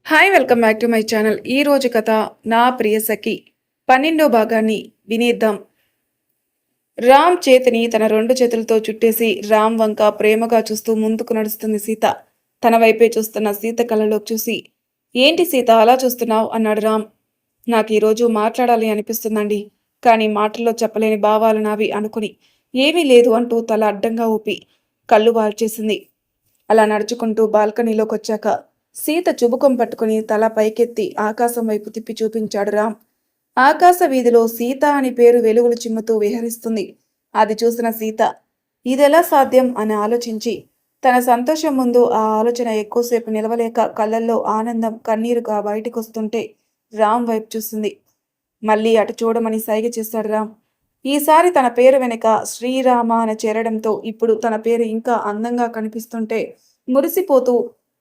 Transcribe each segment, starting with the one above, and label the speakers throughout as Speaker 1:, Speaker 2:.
Speaker 1: Hi welcome back to my channel. ఈ రోజు కథ నా ప్రియ సఖి 12వ భాగాన్ని వినేద్దాం. రామ్ చేతిని తన 2 చేతులతో చుట్టేసి రామ్ వంక ప్రేమగా చూస్తూ ముందుకు నడుస్తుంది సీత. తన వైపే చూస్తున్న సీత కళ్ళలోకి చూసి, ఏంటి సీత అలా చూస్తున్నావు అన్నాడు రామ్. నాకు ఈరోజు మాట్లాడాలి అనిపిస్తుందండి, కానీ మాటల్లో చెప్పలేని భావాలు నావి అనుకుని ఏమీ లేదు అంటూ తల అడ్డంగా ఊపి కళ్ళు వాల్చేసింది. అలా నడుచుకుంటూ బాల్కనీలోకి వచ్చాక సీత చుబుకం పట్టుకుని తల పైకెత్తి ఆకాశం వైపు తిప్పి చూపించాడు రామ్. ఆకాశ వీధిలో సీత అని పేరు వెలుగులు చిమ్ముతూ విహరిస్తుంది. అది చూసిన సీత ఇదెలా సాధ్యం అని ఆలోచించి తన సంతోషం ముందు ఆ ఆలోచన ఎక్కువసేపు నిలవలేక కళ్ళల్లో ఆనందం కన్నీరుగా బయటికొస్తుంటే రామ్ వైపు చూసింది. మళ్ళీ అటు చూడమని సైగ చేశాడు రామ్. ఈసారి తన పేరు వెనక శ్రీరామ అని చేరడంతో ఇప్పుడు తన పేరు ఇంకా అందంగా కనిపిస్తుంటే మురిసిపోతూ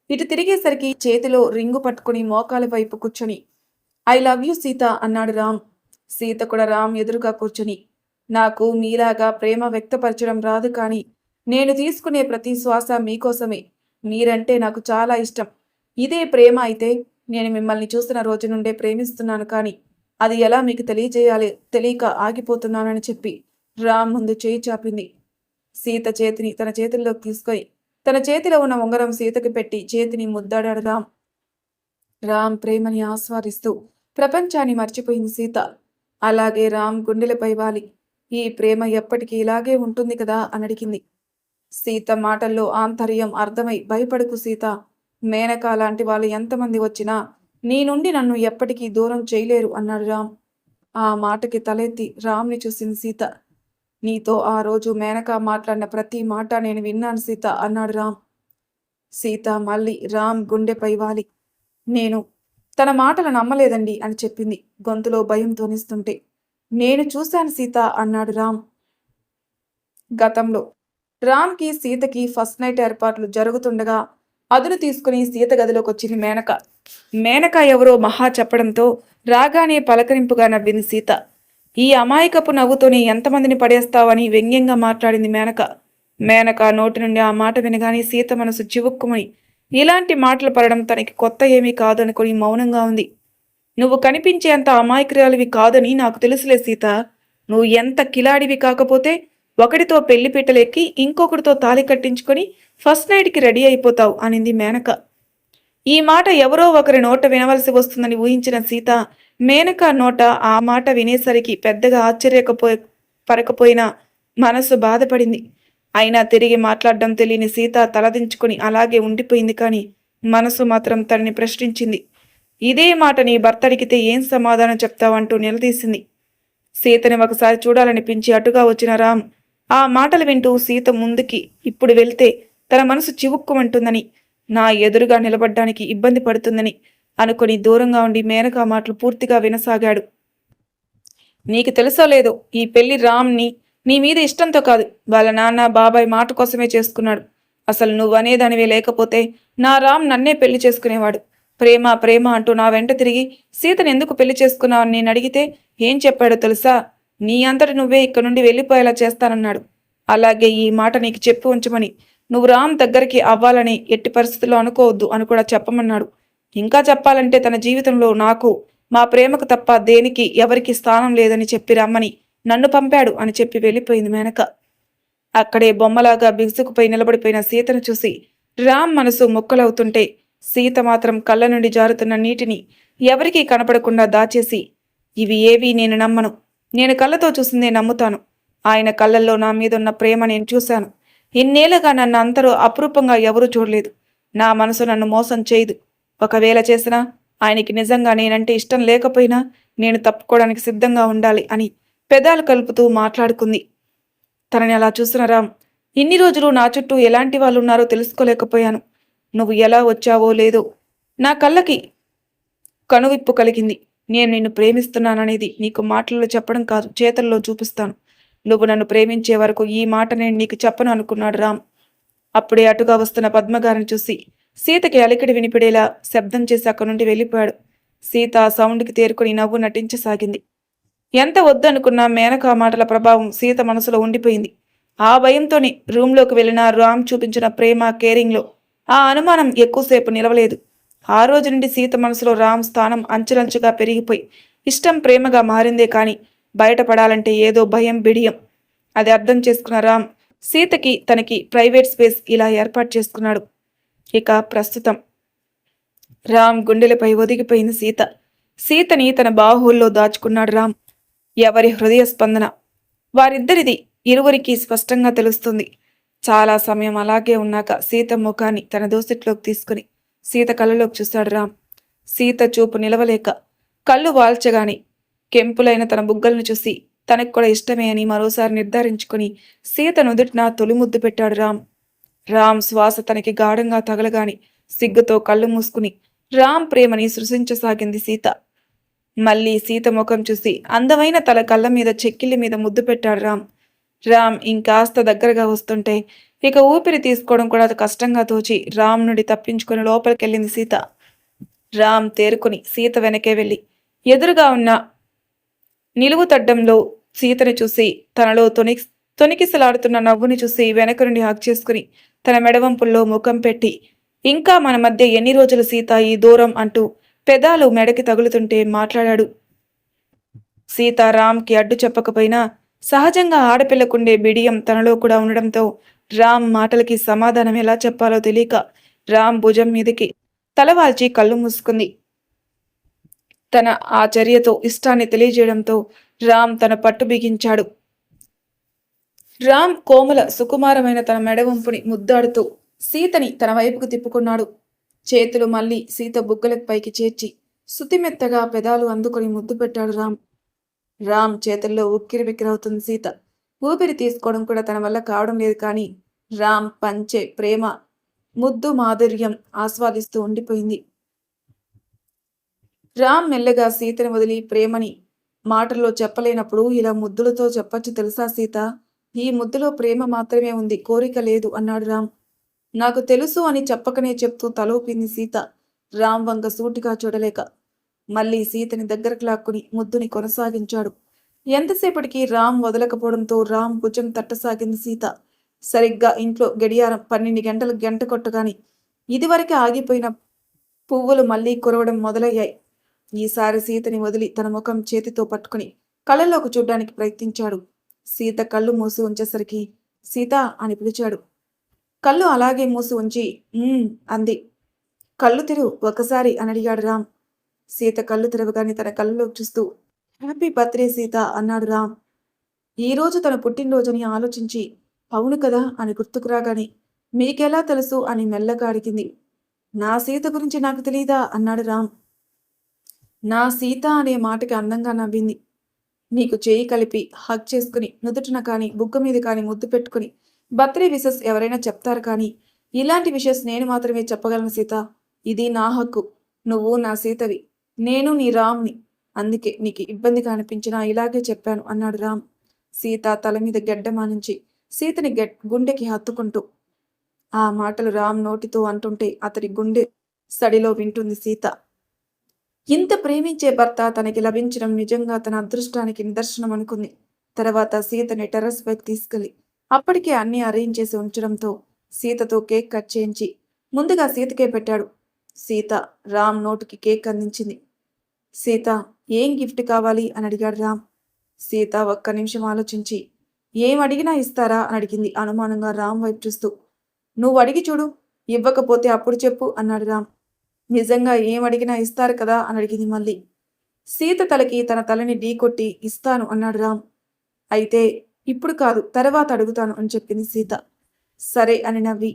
Speaker 1: ఇటు తిరిగేసరికి చేతిలో రింగు పట్టుకుని మోకాల వైపు కూర్చొని ఐ లవ్ యూ సీత అన్నాడు రామ్. సీత కూడా రామ్ ఎదురుగా కూర్చొని నాకు మీలాగా ప్రేమ వ్యక్తపరచడం రాదు, కానీ నేను తీసుకునే ప్రతి శ్వాస మీకోసమే. మీరంటే నాకు చాలా ఇష్టం. ఇదే ప్రేమ అయితే నేను మిమ్మల్ని చూసిన రోజు నుండే ప్రేమిస్తున్నాను, కానీ అది ఎలా మీకు తెలియజేయాలి తెలియక ఆగిపోతున్నానని చెప్పి రామ్ ముందు చేయి చాపింది. సీత చేతిని తన చేతుల్లోకి తీసుకొని తన చేతిలో ఉన్న ఉంగరం సీతకి పెట్టి చేతిని ముద్దాడాడు రామ్. రామ్ ప్రేమని ఆస్వాదిస్తూ ప్రపంచాన్ని మర్చిపోయింది సీత. అలాగే రామ్ గుండెలపై వాలి ఈ ప్రేమ ఎప్పటికీ ఇలాగే ఉంటుంది కదా అని అడిగింది. సీత మాటల్లో ఆంతర్యం అర్థమై భయపడకు సీత, మేనక లాంటి వాళ్ళు ఎంతమంది వచ్చినా నీ నుండి నన్ను ఎప్పటికీ దూరం చేయలేరు అన్నాడు రామ్. ఆ మాటకి తలెత్తి రామ్ని చూసింది సీత. నీతో ఆ రోజు మేనక మాట్లాడిన ప్రతి మాట నేను విన్నాను సీత అన్నాడు రామ్. సీత మళ్ళీ రామ్ గుండెపై వాలి నేను తన మాటలు నమ్మలేదండి అని చెప్పింది గొంతులో భయం ధ్వనిస్తుంటే. నేను చూశాను సీత అన్నాడు రామ్. గతంలో రామ్కి సీతకి ఫస్ట్ నైట్ ఏర్పాట్లు జరుగుతుండగా అదును తీసుకుని సీత గదిలోకి వచ్చింది మేనక. మేనక ఎవరో మహా చెప్పడంతో రాగానే పలకరింపుగా నవ్వింది సీత. ఈ అమాయకపు నవ్వుతోని ఎంతమందిని పడేస్తావని వ్యంగ్యంగా మాట్లాడింది మేనక. మేనక నోటి నుండి ఆ మాట వినగానే సీత మనసు చివుక్కుమని ఇలాంటి మాటలు పడడం తనకి కొత్త ఏమీ కాదనుకుని మౌనంగా ఉంది. నువ్వు కనిపించేంత అమాయకురాలివి కాదని నాకు తెలుసులే సీత. నువ్వు ఎంత కిలాడివి కాకపోతే ఒకటితో పెళ్లి పీటలెక్కి ఇంకొకటితో తాళి కట్టించుకొని ఫస్ట్ నైట్కి రెడీ అయిపోతావు అనింది మేనక. ఈ మాట ఎవరో ఒకరి నోట వినవలసి వస్తుందని ఊహించిన సీత మేనక నోట ఆ మాట వినేసరికి పెద్దగా పరకపోయినా మనసు బాధపడింది. అయినా తిరిగి మాట్లాడడం తెలియని సీత తలదించుకుని అలాగే ఉండిపోయింది. కానీ మనసు మాత్రం తనని ప్రశ్నించింది. ఇదే మాట నీ భర్త అడిగితే ఏం సమాధానం చెప్తావంటూ నిలదీసింది. సీతని ఒకసారి చూడాలనిపించి అటుగా వచ్చిన రామ్ ఆ మాటలు వింటూ సీత ముందుకి ఇప్పుడు వెళ్తే తన మనసు చివుక్కుమంటుందని, నా ఎదురుగా నిలబడ్డానికి ఇబ్బంది పడుతుందని అనుకుని దూరంగా ఉండి మేనకా మాటలు పూర్తిగా వినసాగాడు. నీకు తెలుసో లేదో, ఈ పెళ్లి రామ్ని నీ మీద ఇష్టంతో కాదు, వాళ్ళ నాన్న బాబాయ్ మాట కోసమే చేసుకున్నాడు. అసలు నువ్వనేదానివే లేకపోతే నా రామ్ నన్నే పెళ్లి చేసుకునేవాడు. ప్రేమ ప్రేమ అంటూ నా వెంట తిరిగి సీతను ఎందుకు పెళ్లి చేసుకున్నావని నేను అడిగితే ఏం చెప్పాడో తెలుసా? నీ అంతటి నువ్వే ఇక్కడ నుండి వెళ్ళిపోయేలా చేస్తానన్నాడు. అలాగే ఈ మాట నీకు చెప్పి ఉంచమని, నువ్వు రామ్ దగ్గరికి అవ్వాలని ఎట్టి పరిస్థితుల్లో అనుకోవద్దు అని కూడా చెప్పమన్నాడు. ఇంకా చెప్పాలంటే తన జీవితంలో నాకు మా ప్రేమకు తప్ప దేనికి ఎవరికి స్థానం లేదని చెప్పి రమ్మని నన్ను పంపాడు అని చెప్పి వెళ్ళిపోయింది మేనక. అక్కడే బొమ్మలాగా బిగుసుకుపోయి నిలబడిపోయిన సీతను చూసి రామ్ మనసు మొక్కలవుతుంటే సీత మాత్రం కళ్ళ నుండి జారుతున్న నీటిని ఎవరికీ కనపడకుండా దాచేసి, ఇవి ఏవీ నేను నమ్మను, నేను కళ్ళతో చూసిందే నమ్ముతాను. ఆయన కళ్ళల్లో నా మీదున్న ప్రేమ నేను చూశాను. ఇన్నేళ్లుగా నన్ను అంతరూ అపురూపంగా ఎవరూ చూడలేదు. నా మనసు నన్ను మోసం చేయదు. ఒకవేళ చేసినా ఆయనకి నిజంగా నేనంటే ఇష్టం లేకపోయినా నేను తప్పుకోవడానికి సిద్ధంగా ఉండాలి అని పెదాలు కలుపుతూ మాట్లాడుకుంది. తనని అలా చూసిన రామ్, ఇన్ని రోజులు నా చుట్టూ ఎలాంటి వాళ్ళు ఉన్నారో తెలుసుకోలేకపోయాను. నువ్వు ఎలా వచ్చావో లేదో నా కళ్ళకి కనువిప్పు కలిగింది. నేను నిన్ను ప్రేమిస్తున్నాననేది నీకు మాటల్లో చెప్పడం కాదు, చేతల్లో చూపిస్తాను. నువ్వు నన్ను ప్రేమించే వరకు ఈ మాట నేను నీకు చెప్పను అనుకున్నాడు రామ్. అప్పుడే అటుగా వస్తున్న పద్మగారిని చూసి సీతకి అలికిడి వినిపిడేలా శబ్దం చేసి అక్కడి నుండి వెళ్ళిపోయాడు. సీత ఆ సౌండ్కి తేరుకుని నవ్వు నటించసాగింది. ఎంత వద్దనుకున్నా మేనకా మాటల ప్రభావం సీత మనసులో ఉండిపోయింది. ఆ భయంతోనే రూంలోకి వెళ్ళిన రామ్ చూపించిన ప్రేమ కేరింగ్లో ఆ అనుమానం ఎక్కువసేపు నిలవలేదు. ఆ రోజు నుండి సీత మనసులో రామ్ స్థానం అంచెలంచుగా పెరిగిపోయి ఇష్టం ప్రేమగా మారిందే కాని బయటపడాలంటే ఏదో భయం బిడియం. అది అర్థం చేసుకున్న రామ్ సీతకి తనకి ప్రైవేట్ స్పేస్ ఇలా ఏర్పాటు చేసుకున్నాడు. ఇక ప్రస్తుతం రామ్ గుండెలపై ఒదిగిపోయింది సీత. సీతని తన బాహువుల్లో దాచుకున్నాడు రామ్. ఎవరి హృదయ స్పందన వారిద్దరిది ఇరువురికి స్పష్టంగా తెలుస్తుంది. చాలా సమయం అలాగే ఉన్నాక సీత ముఖాన్ని తన దోసిట్లోకి తీసుకుని సీత కళ్ళలోకి చూశాడు రామ్. సీత చూపు నిలవలేక కళ్ళు వాల్చగాని కెంపులైన తన బుగ్గలను చూసి తనకు కూడా ఇష్టమే అని మరోసారి నిర్ధారించుకుని సీత నుదుటిన తొలి ముద్దు పెట్టాడు రామ్. రామ్ శ్వాస తనకి గాఢంగా తగలగాని సిగ్గుతో కళ్ళు మూసుకుని రామ్ ప్రేమని సృశించసాగింది సీత. మళ్ళీ సీత ముఖం చూసి అందమైన తల కళ్ళ మీద చెక్కిళ్ళ మీద ముద్దు పెట్టాడు రామ్. రామ్ ఇంకాస్త దగ్గరగా వస్తుంటే ఇక ఊపిరి తీసుకోవడం కూడా కష్టంగా తోచి రామ్ నుండి తప్పించుకుని లోపలికెళ్ళింది సీత. రామ్ తేరుకుని సీత వెనకే వెళ్ళి ఎదురుగా ఉన్న నిలువు తడ్డంలో సీతని చూసి తనలో తొనికిసలాడుతున్న నవ్వుని చూసి వెనక నుండి హక్ చేసుకుని తన మెడవంపుల్లో ముఖం పెట్టి ఇంకా మన మధ్య ఎన్ని రోజులు సీత ఈ దూరం అంటూ పెదాలు మెడకి తగులుతుంటే మాట్లాడాడు. సీత రామ్కి అడ్డు చెప్పకపోయినా సహజంగా ఆడపిల్లకుండే బిడియం తనలో కూడా ఉండడంతో రామ్ మాటలకి సమాధానం ఎలా చెప్పాలో తెలియక రామ్ భుజం మీదకి తలవాల్చి కళ్ళు మూసుకుంది. తన ఆ చర్యతో ఇష్టాన్ని తెలియజేయడంతో రామ్ తన పట్టు బిగించాడు. రామ్ కోమల సుకుమారమైన తన మెడవంపుని ముద్దాడుతూ సీతని తన వైపుకు తిప్పుకున్నాడు. చేతులు మళ్ళీ సీత బుగ్గలకు పైకి చేర్చి సుతిమెత్తగా పెదాలు అందుకొని ముద్దు పెట్టాడు రామ్. రామ్ చేతుల్లో ఉక్కిరి బిక్కిరవుతుంది సీత. ఊపిరి తీసుకోవడం కూడా తన వల్ల కావడం లేదు. కానీ రామ్ పంచే ప్రేమ ముద్దు మాధుర్యం ఆస్వాదిస్తూ ఉండిపోయింది. రామ్ మెల్లగా సీతని వదిలి ప్రేమని మాటల్లో చెప్పలేనప్పుడు ఇలా ముద్దులతో చెప్పచ్చు తెలుసా సీత, ఈ ముద్దులో ప్రేమ మాత్రమే ఉంది, కోరిక లేదు అన్నాడు రామ్. నాకు తెలుసు అని చెప్పకనే చెప్తూ తలూపింది సీత. రామ్ వంక సూటిగా చూడలేక మళ్ళీ సీతని దగ్గరకు లాక్కుని ముద్దుని కొనసాగించాడు. ఎంతసేపటికి రామ్ వదలకపోవడంతో రామ్ భుజం తట్టసాగింది సీత. సరిగ్గా ఇంట్లో గడియారం 12 గంటలు గంట కొట్టగాని ఇదివరకే ఆగిపోయిన పువ్వులు మళ్ళీ కురవడం మొదలయ్యాయి. ఈసారి సీతని వదిలి తన ముఖం చేతితో పట్టుకుని కళ్ళలోకి చూడ్డానికి ప్రయత్నించాడు. సీత కళ్ళు మూసి ఉంచేసరికి సీత అని పిలిచాడు. కళ్ళు అలాగే మూసి ఉంచి అంది. కళ్ళు తెరువు ఒకసారి అని అడిగాడు రామ్. సీత కళ్ళు తెరవగానే తన కళ్ళలోకి చూస్తూ హ్యాపీ బర్త్డే సీత అన్నాడు రామ్. ఈరోజు తన పుట్టినరోజుని ఆలోచించి అవును కదా అని గుర్తుకురాగాని మీకెలా తెలుసు అని మెల్లగా అడిగింది. నా సీత గురించి నాకు తెలీదా అన్నాడు రామ్. నా సీత అనే మాటకి అందంగా నవ్వింది. నీకు చేయి కలిపి హగ్ చేసుకుని నుదుటిన కానీ బుగ్గ మీద కానీ ముద్దు పెట్టుకుని బర్త్డే విషెస్ ఎవరైనా చెప్తారు కానీ ఇలాంటి విషెస్ నేను మాత్రమే చెప్పగలను సీత. ఇది నా హక్కు. నువ్వు నా సీతవి, నేను నీ రామ్ని. అందుకే నీకు ఇబ్బందిగా అనిపించినా ఇలాగే చెప్పాను అన్నాడు రామ్. సీత తల మీద గెడ్డమానించి సీతని గుండెకి హత్తుకుంటూ ఆ మాటలు రామ్ నోటితో అంటుంటే అతడి గుండె సడిలో వింటుంది సీత. ఇంత ప్రేమించే భర్త తనకి లభించడం నిజంగా తన అదృష్టానికి నిదర్శనం అనుకుంది. తర్వాత సీతని టెర్రస్ పైకి తీసుకెళ్లి అప్పటికే అన్నీ అరేంజ్ చేసి ఉంచడంతో సీతతో కేక్ కట్ చేయించి ముందుగా సీతకే పెట్టాడు. సీత రామ్ నోటికి కేక్ అందించింది. సీత ఏం గిఫ్ట్ కావాలి అని అడిగాడు రామ్. సీత ఒక్క నిమిషం ఆలోచించి ఏం అడిగినా ఇస్తారా అని అడిగింది అనుమానంగా రామ్ వైపు చూస్తూ. నువ్వు అడిగి చూడు, ఇవ్వకపోతే అప్పుడు చెప్పు అన్నాడు రామ్. నిజంగా ఏం అడిగినా ఇస్తారు కదా అని అడిగింది మళ్ళీ. సీత తలకి తన తలని ఢీకొట్టి ఇస్తాను అన్నాడు రామ్. అయితే ఇప్పుడు కాదు తర్వాత అడుగుతాను అని చెప్పింది సీత. సరే అని నవ్వి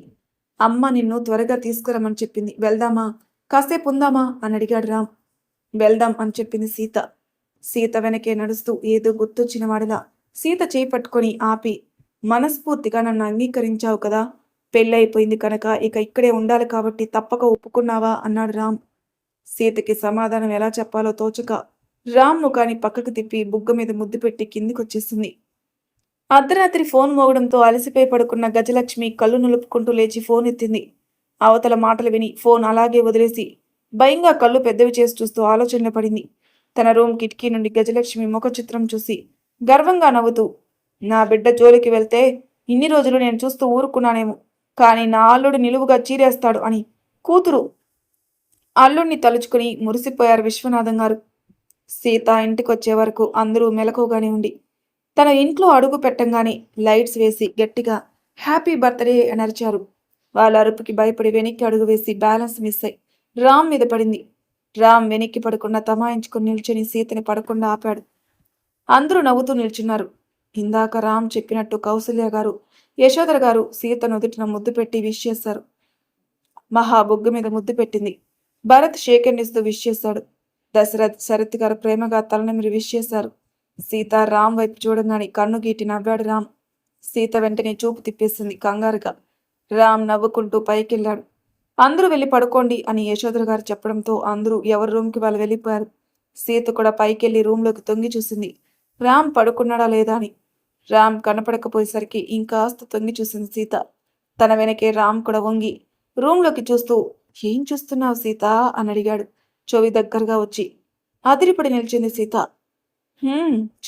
Speaker 1: అమ్మ నిన్ను త్వరగా తీసుకురమని చెప్పింది, వెళ్దామా, కాసేపు ఉందామా అని అడిగాడు రామ్. వెళ్దాం అని చెప్పింది సీత. సీత వెనకే నడుస్తూ ఏదో గుర్తొచ్చిన వాడిలా సీత చేయి పట్టుకొని ఆపి మనస్ఫూర్తిగా నన్ను అంగీకరించావు కదా, పెళ్ళైపోయింది కనుక ఇక ఇక్కడే ఉండాలి కాబట్టి తప్పక ఒప్పుకున్నావా అన్నాడు రామ్. సీతకి సమాధానం ఎలా చెప్పాలో తోచక రామ్ ముఖాన్ని పక్కకు తిప్పి బుగ్గ మీద ముద్దు పెట్టి కిందికొచ్చేసింది. అర్ధరాత్రి ఫోన్ మోగడంతో అలసిపోయి పడుకున్న గజలక్ష్మి కళ్ళు నులుపుకుంటూ లేచి ఫోన్ ఎత్తింది. అవతల మాటలు విని ఫోన్ అలాగే వదిలేసి భయంగా కళ్ళు పెద్దవి చేసి చూస్తూ ఆలోచనలో పడింది. తన రూమ్ కిటికీ నుండి గజలక్ష్మి ముఖ చిత్రం చూసి గర్వంగా నవ్వుతూ నా బిడ్డ జోలికి వెళ్తే ఇన్ని రోజులు నేను చూస్తూ ఊరుకున్నానేమో, కానీ నా అల్లుడు నిలువుగా చీరేస్తాడు అని కూతురు అల్లుణ్ణి తలుచుకుని మురిసిపోయారు విశ్వనాథం గారు. సీత ఇంటికొచ్చే వరకు అందరూ మెలకువగానే ఉండి, తన ఇంట్లో అడుగు పెట్టంగానే లైట్స్ వేసి గట్టిగా హ్యాపీ బర్త్‌డే అని అరిచారు. వాళ్ళ అరుపుకి భయపడి వెనక్కి అడుగు వేసి బ్యాలెన్స్ మిస్ అయి రామ్ మీద పడింది. రామ్ వెనక్కి పడకుండా తమాయించుకుని నిల్చుని సీతని పడకుండా ఆపాడు. అందరూ నవ్వుతూ నిల్చున్నారు. ఇందాక రామ్ చెప్పినట్టు కౌసల్య గారు, యశోధర గారు సీత నుదుటిన ముద్దు పెట్టి విష్ చేశారు. మహా బొగ్గు మీద ముద్దు పెట్టింది. భరత్ షేకెండ్ ఇస్తూ విష్ చేశాడు. దశరథ్, శరత్ గారు ప్రేమగా తలనిమిరి విష్ చేశారు. సీత రామ్ వైపు చూడంగానే కన్ను గీటి నవ్వాడు రామ్. సీత వెంటనే చూపు తిప్పేసింది కంగారుగా. రామ్ నవ్వుకుంటూ పైకెళ్ళాడు. అందరూ వెళ్ళి పడుకోండి అని యశోధర గారు చెప్పడంతో అందరూ ఎవరి రూమ్కి వాళ్ళు వెళ్ళిపోయారు. సీత కూడా పైకెళ్ళి రూమ్లోకి తొంగి చూసింది. రామ్ పడుకున్నాడా లేదా అని. రామ్ కనపడకపోయేసరికి ఇంకాస్త తొంగి చూసింది సీత. తన వెనకే రామ్ కూడా వంగి రూమ్లోకి చూస్తూ ఏం చూస్తున్నావు సీత అని అడిగాడు చెవి దగ్గరగా వచ్చి. అదిరిపడి నిలిచింది సీత.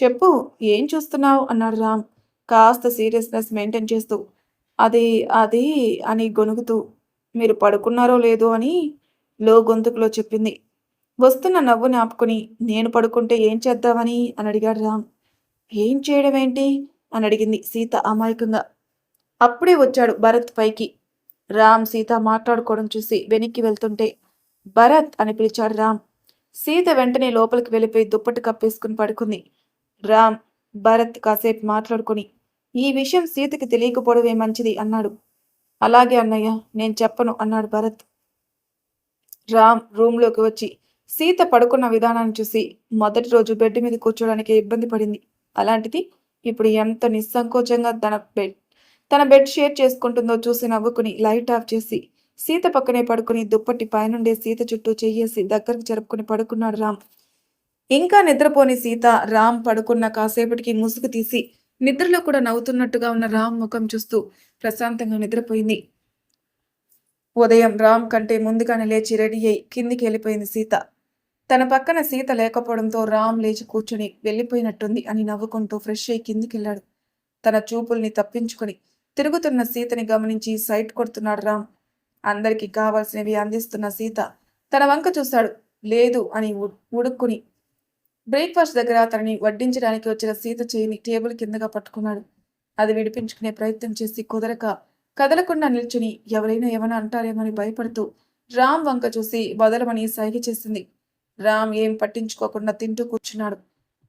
Speaker 1: చెప్పు, ఏం చూస్తున్నావు అన్నాడు రామ్ కాస్త సీరియస్నెస్ మెయింటైన్ చేస్తూ. అది అది అని గొనుగుతూ మీరు పడుకున్నారో లేదో అని లో గొంతుకులో చెప్పింది. వస్తున్న నవ్వుని ఆపుకొని నేను పడుకుంటే ఏం చేద్దామని అని అడిగాడు రామ్. ఏం చేయడం ఏంటి అని అడిగింది సీత అమాయకంగా. అప్పుడే వచ్చాడు భరత్ పైకి. రామ్ సీత మాట్లాడుకోవడం చూసి వెనక్కి వెళ్తుంటే భరత్ అని పిలిచాడు రామ్. సీత వెంటనే లోపలికి వెళ్ళిపోయి దుప్పటి కప్పేసుకుని పడుకుంది. రామ్, భరత్ కాసేపు మాట్లాడుకుని ఈ విషయం సీతకి తెలియకపోవడమే మంచిది అన్నాడు. అలాగే అన్నయ్య, నేను చెప్పను అన్నాడు భరత్. రామ్ రూమ్లోకి వచ్చి సీత పడుకున్న విధానాన్ని చూసి మొదటి రోజు బెడ్ మీద కూర్చోడానికి ఇబ్బంది పడింది. అలాంటిది ఇప్పుడు ఎంత నిస్సంకోచంగా తన బెడ్ షేర్ చేసుకుంటుందో చూసి నవ్వుకుని లైట్ ఆఫ్ చేసి సీత పక్కనే పడుకుని దుప్పటి పైనుండే సీత చుట్టూ చెయ్యేసి దగ్గరకు జరుపుకుని పడుకున్నాడు రామ్. ఇంకా నిద్రపోని సీత రామ్ పడుకున్న కాసేపటికి ముసుగు తీసి నిద్రలో కూడా నవ్వుతున్నట్టుగా ఉన్న రామ్ ముఖం చూస్తూ ప్రశాంతంగా నిద్రపోయింది. ఉదయం రామ్ కంటే ముందుగానే లేచి రెడీ అయి కిందికి వెళ్ళిపోయింది సీత. తన పక్కన సీత లేకపోవడంతో రామ్ లేచి కూర్చుని వెళ్ళిపోయినట్టుంది అని నవ్వుకుంటూ ఫ్రెష్ అయి కిందికెళ్ళాడు. తన చూపుల్ని తప్పించుకుని తిరుగుతున్న సీతని గమనించి సైట్ కొడుతున్నాడు రామ్. అందరికీ కావాల్సినవి అందిస్తున్న సీత తన వంక చూశాడు. లేదు అని ఉడుక్కుని బ్రేక్ఫాస్ట్ దగ్గర తనని వడ్డించడానికి వచ్చిన సీత చేయిని టేబుల్ కిందగా పట్టుకున్నాడు. అది విడిపించుకునే ప్రయత్నం చేసి కుదరక కదలకుండా నిల్చుని ఎవరైనా ఏమైనా అంటారేమని భయపడుతూ రామ్ వంక చూసి వదలమని సైగ చేసింది. రామ్ ఏం పట్టించుకోకుండా తింటూ కూర్చున్నాడు.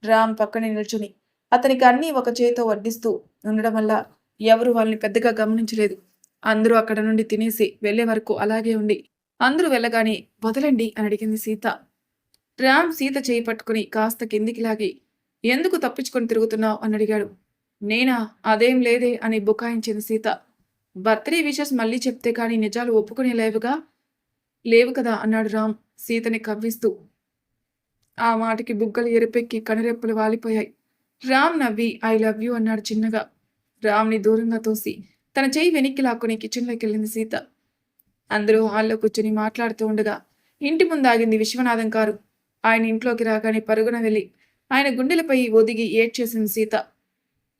Speaker 1: రామ్ పక్కనే నిల్చుని అతనికి అన్నీ ఒక చేతో వడ్డిస్తూ ఉండడం వల్ల ఎవరు వాళ్ళని పెద్దగా గమనించలేదు. అందరూ అక్కడ నుండి తినేసి వెళ్లే వరకు అలాగే ఉండి అందరూ వెళ్ళగానే వదలండి అని అడిగింది సీత. రామ్ సీత చేయి పట్టుకుని కాస్త కిందికి లాగి ఎందుకు తప్పించుకొని తిరుగుతున్నావు అని అడిగాడు. నేనా, అదేం లేదే అని బుకాయించింది సీత. బర్త్డే విషెస్ మళ్ళీ చెప్తే కానీ నిజాలు ఒప్పుకునే లేవు కదా అన్నాడు రామ్ సీతని కవ్విస్తూ. ఆ మాటకి బుగ్గలు ఎరుపెక్కి కనురెప్పలు వాలిపోయాయి. రామ్ నవ్వి ఐ లవ్ యూ అన్నాడు చిన్నగా. రామ్ని దూరంగా తోసి తన చేయి వెనక్కి లాక్కుని కిచెన్లోకి వెళ్ళింది సీత. అందరూ హాల్లో కూర్చుని మాట్లాడుతూ ఉండగా ఇంటి ముందాగింది విశ్వనాథం కారు. ఆయన ఇంట్లోకి రాగానే పరుగున వెళ్ళి ఆయన గుండెలపై ఒదిగి ఏడ్చేసింది సీత.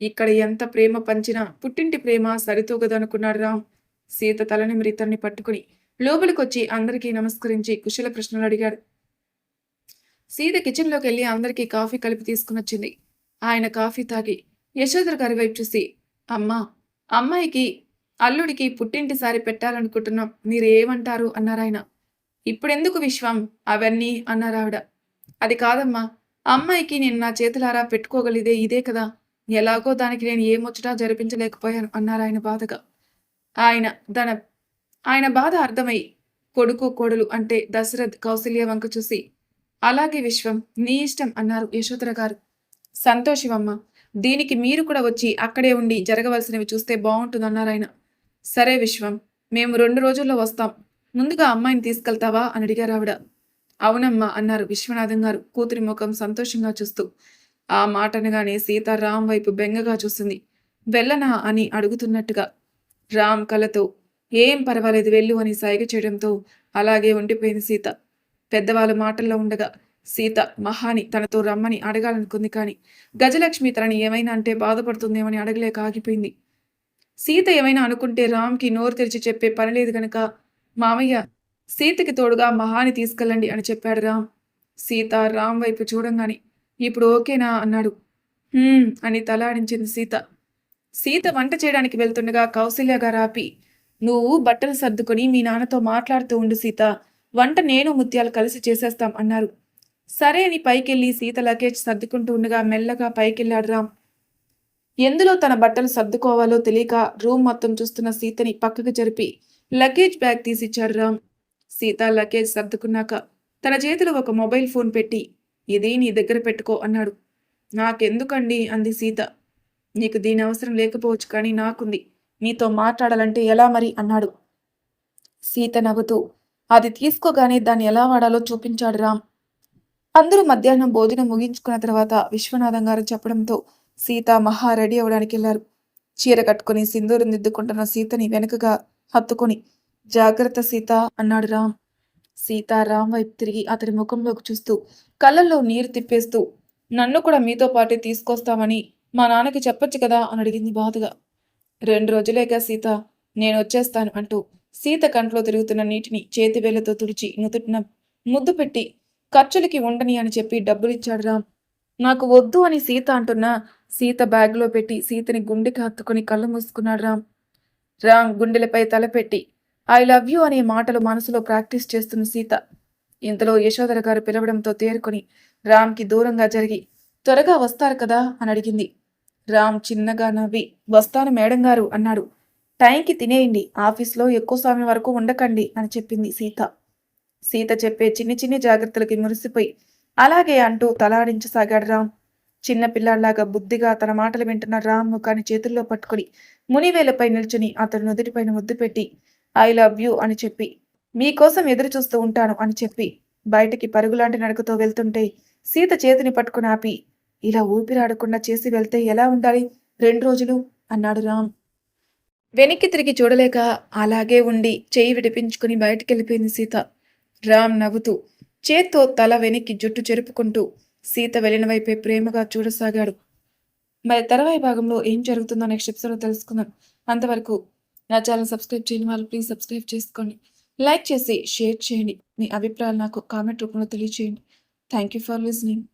Speaker 1: ఇక్కడ ఎంత ప్రేమ పంచినా పుట్టింటి ప్రేమ సరితూగదనుకున్నాడు రామ్. సీత తలనిమిరి తన్ని పట్టుకుని లోపలికొచ్చి అందరికీ నమస్కరించి కుశల ప్రశ్నలు అడిగాడు. సీత కిచెన్లోకి వెళ్ళి అందరికీ కాఫీ కలిపి తీసుకునొచ్చింది. ఆయన కాఫీ తాగి యశోధర గారి వైపు చూసి అమ్మా, అమ్మాయికి అల్లుడికి పుట్టింటి సారి పెట్టాలనుకుంటున్నాం, మీరేమంటారు అన్నారాయన. ఇప్పుడెందుకు విశ్వం అవన్నీ అన్నారావిడ. అది కాదమ్మా, అమ్మాయికి నేను నా చేతులారా పెట్టుకోగలిదే ఇదే కదా, ఎలాగో దానికి నేను ఏ ముచ్చటా జరిపించలేకపోయాను అన్నారాయన బాధగా. ఆయన తన ఆయన బాధ అర్థమై కొడుకు కోడలు అంటే దశరథ్ కౌసల్య వంక చూసి అలాగే విశ్వం, నీ ఇష్టం అన్నారు యశోధర గారు. సంతోషమమ్మ, దీనికి మీరు కూడా వచ్చి అక్కడే ఉండి జరగవలసినవి చూస్తే బాగుంటుందన్నారాయన. సరే విశ్వం, మేము 2 రోజుల్లో వస్తాం, ముందుగా అమ్మాయిని తీసుకెళ్తావా అని అడిగారు ఆవిడ. అవునమ్మా అన్నారు విశ్వనాథం గారు కూతురి ముఖం సంతోషంగా చూస్తూ. ఆ మాట అనగానే సీత రామ్ వైపు బెంగగా చూసింది. వెళ్ళనా అని అడుగుతున్నట్టుగా. రామ్ కళ్ళతో ఏం పర్వాలేదు వెళ్ళు అని సైగ చేయడంతో అలాగే ఉండిపోయింది సీత. పెద్దవాళ్ళ మాటల్లో ఉండగా సీత మహాని తనతో రమ్మని అడగాలనుకుంది. కానీ గజలక్ష్మి తనని ఏమైనా అంటే బాధపడుతుందేమని అడగలేక ఆగిపోయింది. సీత ఏమైనా అనుకుంటే రామ్కి నోరు తెరిచి చెప్పే పని లేదు గనక మామయ్య సీతకి తోడుగా మహాని తీసుకెళ్ళండి అని చెప్పాడు రామ్. సీత రామ్ వైపు చూడంగానే ఇప్పుడు ఓకేనా అన్నాడు. అని తలాడించింది సీత. సీత వంట చేయడానికి వెళ్తుండగా కౌసల్య గారు ఆపి, నువ్వు బట్టలు సర్దుకొని మీ నాన్నతో మాట్లాడుతూ ఉండు సీత, వంట నేను ముత్యాలు కలిసి చేసేస్తాం అన్నారు. సరే అని పైకెళ్ళి సీత లగేజ్ సర్దుకుంటూ ఉండగా మెల్లగా పైకెళ్ళాడు రామ్. ఎందులో తన బట్టలు సర్దుకోవాలో తెలియక రూమ్ మొత్తం చూస్తున్న సీతని పక్కకు జరిపి లగేజ్ బ్యాగ్ తీసిచ్చాడు రామ్. సీత లగేజ్ సర్దుకున్నాక తన చేతిలో ఒక మొబైల్ ఫోన్ పెట్టి, ఇది నీ దగ్గర పెట్టుకో అన్నాడు. నాకెందుకండి అంది సీత. నీకు దీని అవసరం లేకపోవచ్చు కానీ నాకుంది, నీతో మాట్లాడాలంటే ఎలా మరి అన్నాడు. సీత నవ్వుతూ అది తీసుకోగానే దాన్ని ఎలా వాడాలో చూపించాడు రామ్. అందరూ మధ్యాహ్నం భోజనం ముగించుకున్న తర్వాత విశ్వనాథం గారు చెప్పడంతో సీత మహా రెడీ అవడానికి వెళ్లారు. చీర కట్టుకుని సింధూరం దిద్దుకుంటున్న సీతని వెనుకగా హత్తుకొని, జాగ్రత్త సీత అన్నాడు రామ్. సీత రామ్ వైపు తిరిగి అతడి ముఖంలోకి చూస్తూ కళ్ళల్లో నీరు తిప్పేస్తూ, నన్ను కూడా మీతో పాటే తీసుకొస్తామని మా నాన్నకి చెప్పొచ్చు కదా అని అడిగింది బాధగా. 2 రోజులేగా సీత, నేను వచ్చేస్తాను అంటూ సీత కంట్లో తిరుగుతున్న నీటిని చేతి వేళ్లతో తుడిచి నుదుటిన ముద్దు పెట్టి ఖర్చులకి ఉండని అని చెప్పి డబ్బులిచ్చాడు రామ్. నాకు వద్దు అని సీత అంటున్నా సీత బ్యాగ్లో పెట్టి సీతని గుండెకి హత్తుకుని కళ్ళు మూసుకున్నాడు రామ్. రామ్ గుండెలపై తలపెట్టి ఐ లవ్ యూ అనే మాటలు మనసులో ప్రాక్టీస్ చేస్తున్న సీత. ఇంతలో యశోధర గారు పిలవడంతో తేరుకొని రామ్కి దూరంగా జరిగి, త్వరగా వస్తారు కదా అని అడిగింది. రామ్ చిన్నగా నవ్వి, వస్తాను మేడం గారు అన్నాడు. టైంకి తినేయండి, ఆఫీస్లో ఎక్కువ సమయం వరకు ఉండకండి అని చెప్పింది సీత. సీత చెప్పే చిన్ని చిన్ని జాగ్రత్తలకి మురిసిపోయి అలాగే అంటూ తలాడించసాగాడు రామ్. చిన్న పిల్లాడిలాగా బుద్ధిగా తన మాటలు వింటున్న రామ్ ముఖాన్ని చేతుల్లో పట్టుకుని మునివేలపై నిల్చుని అతడు నుదుటిపైన ముద్దు పెట్టి ఐ లవ్ యూ అని చెప్పి, మీకోసం ఎదురు చూస్తూ ఉంటాను అని చెప్పి బయటికి పరుగులాంటి నడకతో వెళ్తుంటే సీత చేతిని పట్టుకుని ఆపి, ఇలా ఊపిరాడకుండా చేసి వెళ్తే ఎలా ఉండాలి 2 రోజులు అన్నాడు రామ్. వెనక్కి తిరిగి చూడలేక అలాగే ఉండి చేయి విడిపించుకుని బయటికెళ్ళిపోయింది సీత. రామ్ నవ్వుతూ చేత్తో తల వెనక్కి జుట్టు చెరుపుకుంటూ సీత వెళ్ళిన వైపే ప్రేమగా చూడసాగాడు. మరి తర్వాయి భాగంలో ఏం జరుగుతుందో నెక్స్ట్ ఎపిసోడ్లో తెలుసుకుందాం. అంతవరకు నా ఛానల్ సబ్స్క్రైబ్ చేయని వాళ్ళు ప్లీజ్ సబ్స్క్రైబ్ చేసుకోండి. లైక్ చేసి షేర్ చేయండి. మీ అభిప్రాయాలు నాకు కామెంట్ రూపంలో తెలియచేయండి. Thank you for listening.